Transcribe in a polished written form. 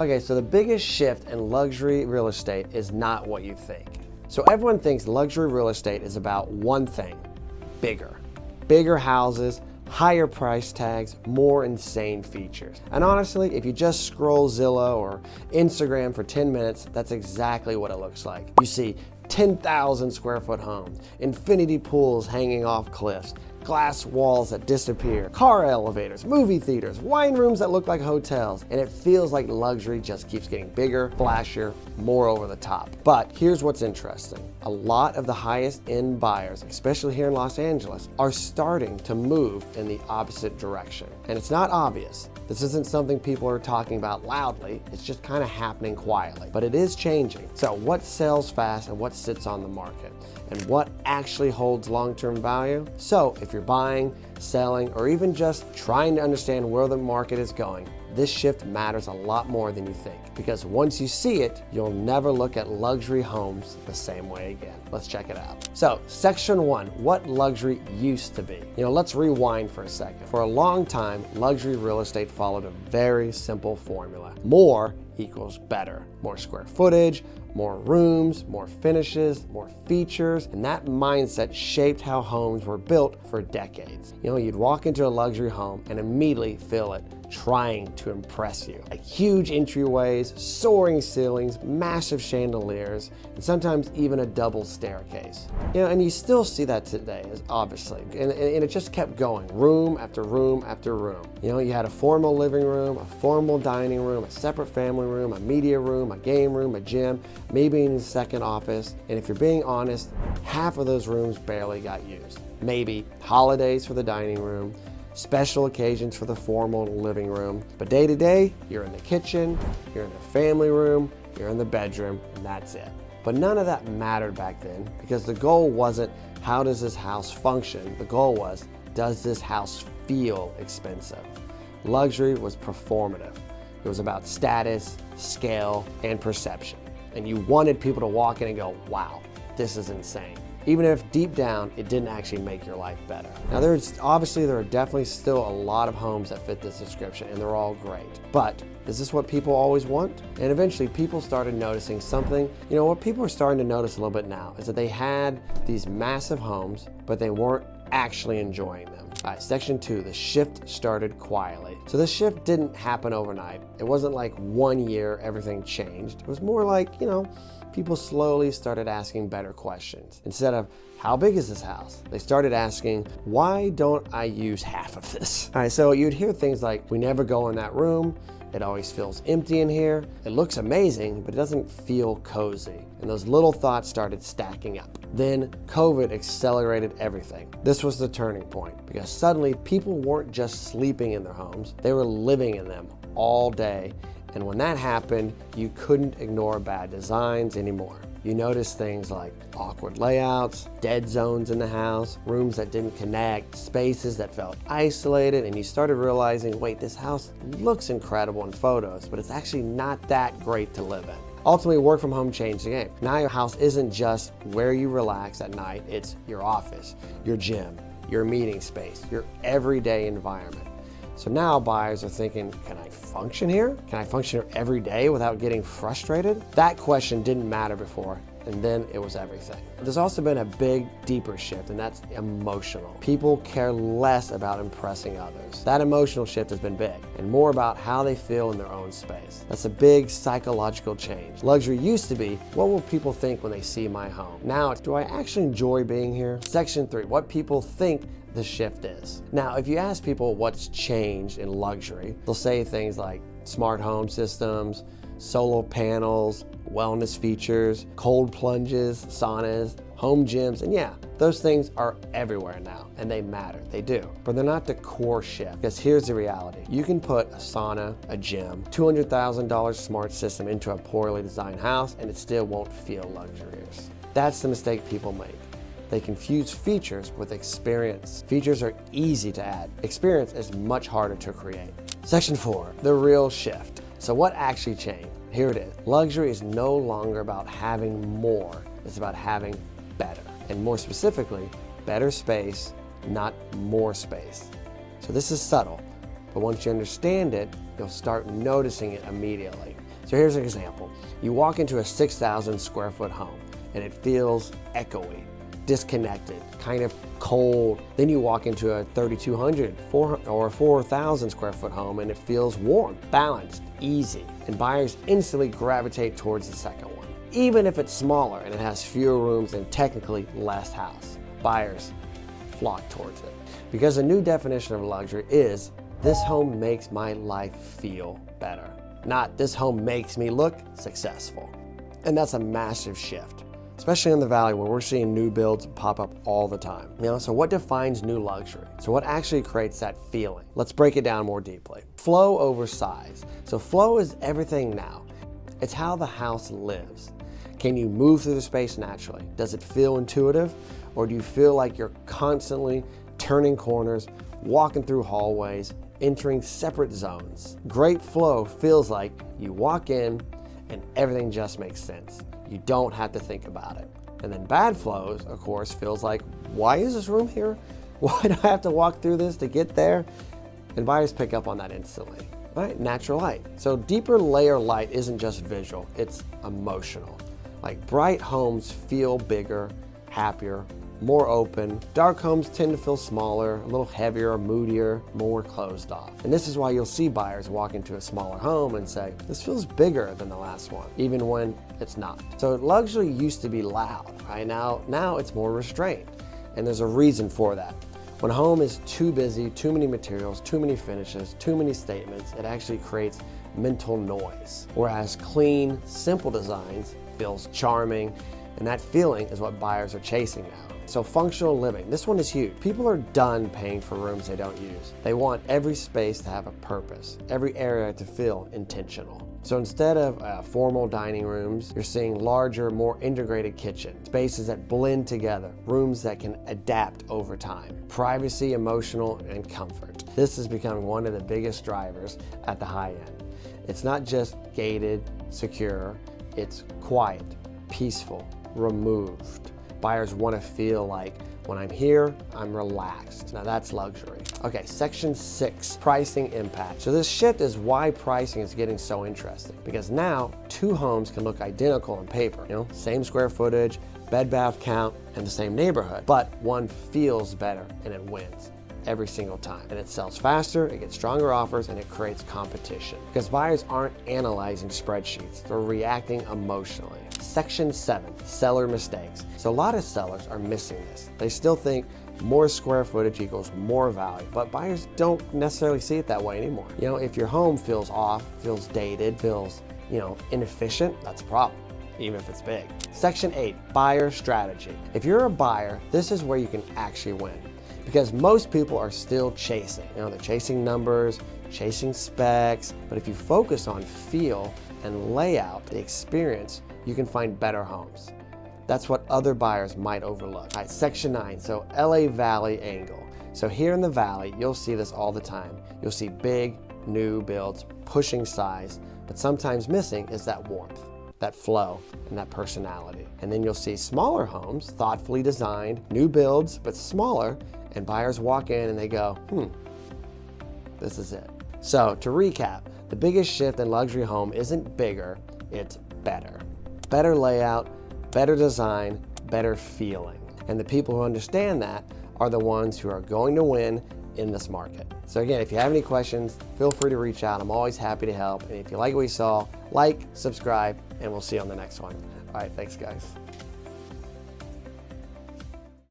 Okay, so the biggest shift in luxury real estate is not what you think. So everyone thinks luxury real estate is about one thing: bigger. Bigger houses, higher price tags, more insane features. And honestly, if you just scroll Zillow or Instagram for 10 minutes, that's exactly what it looks like. You see 10,000 square foot homes, infinity pools hanging off cliffs, glass walls that disappear, car elevators, movie theaters, wine rooms that look like hotels, and it feels like luxury just keeps getting bigger, flashier, more over the top. But here's what's interesting. A lot of the highest end buyers, especially here in Los Angeles, are starting to move in the opposite direction. And it's not obvious. This isn't something people are talking about loudly, it's just kind of happening quietly, but it is changing. So what sells fast and what sits on the market? And what actually holds long-term value? So if you're buying, selling, or even just trying to understand where the market is going, this shift matters a lot more than you think, because once you see it, you'll never look at luxury homes the same way again. Let's check it out. So section 1, what luxury used to be. Let's rewind for a second. For a long time, luxury real estate followed a very simple formula. More equals better. More square footage, more rooms, more finishes, more features, and that mindset shaped how homes were built for decades. You'd walk into a luxury home and immediately feel it trying to impress you. Like huge entryways, soaring ceilings, massive chandeliers, and sometimes even a double staircase. And you still see that today, obviously, and it just kept going, room after room after room. You had a formal living room, a formal dining room, a separate family room, a media room, a game room, a gym, maybe even a second office, and if you're being honest, half of those rooms barely got used. Maybe holidays for the dining room, special occasions for the formal living room, but day to day, you're in the kitchen, you're in the family room, you're in the bedroom, and that's it. But none of that mattered back then, because the goal wasn't how does this house function, the goal was does this house feel expensive. Luxury was performative. It was about status, scale, and perception. And you wanted people to walk in and go, wow, this is insane. Even if deep down, it didn't actually make your life better. Now there are definitely still a lot of homes that fit this description, and they're all great. But is this what people always want? And eventually people started noticing something. What people are starting to notice a little bit now is that they had these massive homes, but they weren't actually enjoying them. All right, section 2, the shift started quietly. So this shift didn't happen overnight. It wasn't like 1 year everything changed. It was more like, people slowly started asking better questions. Instead of, how big is this house? They started asking, why don't I use half of this? All right, so you'd hear things like, we never go in that room. It always feels empty in here. It looks amazing, but it doesn't feel cozy. And those little thoughts started stacking up. Then COVID accelerated everything. This was the turning point, because suddenly people weren't just sleeping in their homes, they were living in them all day. And when that happened, you couldn't ignore bad designs anymore. You noticed things like awkward layouts, dead zones in the house, rooms that didn't connect, spaces that felt isolated, and you started realizing, wait, this house looks incredible in photos, but it's actually not that great to live in. Ultimately, work from home changed the game. Now your house isn't just where you relax at night, it's your office, your gym, your meeting space, your everyday environment. So now buyers are thinking, can I function here? Can I function here every day without getting frustrated? That question didn't matter before, and then it was everything. There's also been a big, deeper shift, and that's emotional. People care less about impressing others. That emotional shift has been big, and more about how they feel in their own space. That's a big psychological change. Luxury used to be, what will people think when they see my home? Now it's, do I actually enjoy being here? Section 3, what people think the shift is. Now, if you ask people what's changed in luxury, they'll say things like smart home systems, solar panels, wellness features, cold plunges, saunas, home gyms, and yeah, those things are everywhere now, and they matter, they do. But they're not the core shift, because here's the reality. You can put a sauna, a gym, $200,000 smart system into a poorly designed house, and it still won't feel luxurious. That's the mistake people make. They confuse features with experience. Features are easy to add. Experience is much harder to create. Section 4, the real shift. So what actually changed? Here it is. Luxury is no longer about having more. It's about having better. And more specifically, better space, not more space. So this is subtle, but once you understand it, you'll start noticing it immediately. So here's an example. You walk into a 6,000 square foot home and it feels echoey, disconnected, kind of cold. Then you walk into a 3,200 or 4,000 square foot home and it feels warm, balanced, easy. And buyers instantly gravitate towards the second one. Even if it's smaller and it has fewer rooms and technically less house, buyers flock towards it. Because a new definition of luxury is, this home makes my life feel better. Not, this home makes me look successful. And that's a massive shift, especially in the Valley where we're seeing new builds pop up all the time. So what defines new luxury? So what actually creates that feeling? Let's break it down more deeply. Flow over size. So flow is everything now. It's how the house lives. Can you move through the space naturally? Does it feel intuitive? Or do you feel like you're constantly turning corners, walking through hallways, entering separate zones? Great flow feels like you walk in and everything just makes sense. You don't have to think about it. And then bad flows, of course, feels like, why is this room here? Why do I have to walk through this to get there? And buyers pick up on that instantly. Right? Natural light. So deeper layer light isn't just visual, it's emotional. Like bright homes feel bigger, happier, more open. Dark homes tend to feel smaller, a little heavier, moodier, more closed off. And this is why you'll see buyers walk into a smaller home and say, this feels bigger than the last one, even when it's not. So luxury used to be loud, right? Now it's more restrained. And there's a reason for that. When a home is too busy, too many materials, too many finishes, too many statements, it actually creates mental noise. Whereas clean, simple designs feels charming, and that feeling is what buyers are chasing now. So functional living, this one is huge. People are done paying for rooms they don't use. They want every space to have a purpose, every area to feel intentional. So instead of formal dining rooms, you're seeing larger, more integrated kitchens, spaces that blend together, rooms that can adapt over time. Privacy, emotional, and comfort. This is becoming one of the biggest drivers at the high end. It's not just gated, secure, it's quiet, peaceful, removed. Buyers want to feel like, when I'm here, I'm relaxed. Now that's luxury. Okay, section 6, pricing impact. So this shift is why pricing is getting so interesting, because now two homes can look identical on paper, same square footage, bed bath count, and the same neighborhood, but one feels better and it wins every single time. And it sells faster, it gets stronger offers, and it creates competition. Because buyers aren't analyzing spreadsheets, they're reacting emotionally. Section 7, seller mistakes. So a lot of sellers are missing this. They still think more square footage equals more value, but buyers don't necessarily see it that way anymore. If your home feels off, feels dated, feels, inefficient, that's a problem, even if it's big. Section 8, buyer strategy. If you're a buyer, this is where you can actually win. Because most people are still chasing. They're chasing numbers, chasing specs, but if you focus on feel and layout, the experience, you can find better homes. That's what other buyers might overlook. All right, section 9, so LA Valley angle. So here in the Valley, you'll see this all the time. You'll see big, new builds, pushing size, but sometimes missing is that warmth, that flow, and that personality. And then you'll see smaller homes, thoughtfully designed, new builds, but smaller, and buyers walk in and they go, this is it. So to recap, the biggest shift in luxury home isn't bigger, it's better. Better layout, better design, better feeling. And the people who understand that are the ones who are going to win in this market. So again, if you have any questions, feel free to reach out. I'm always happy to help. And if you like what you saw, like, subscribe, and we'll see you on the next one. All right, thanks guys.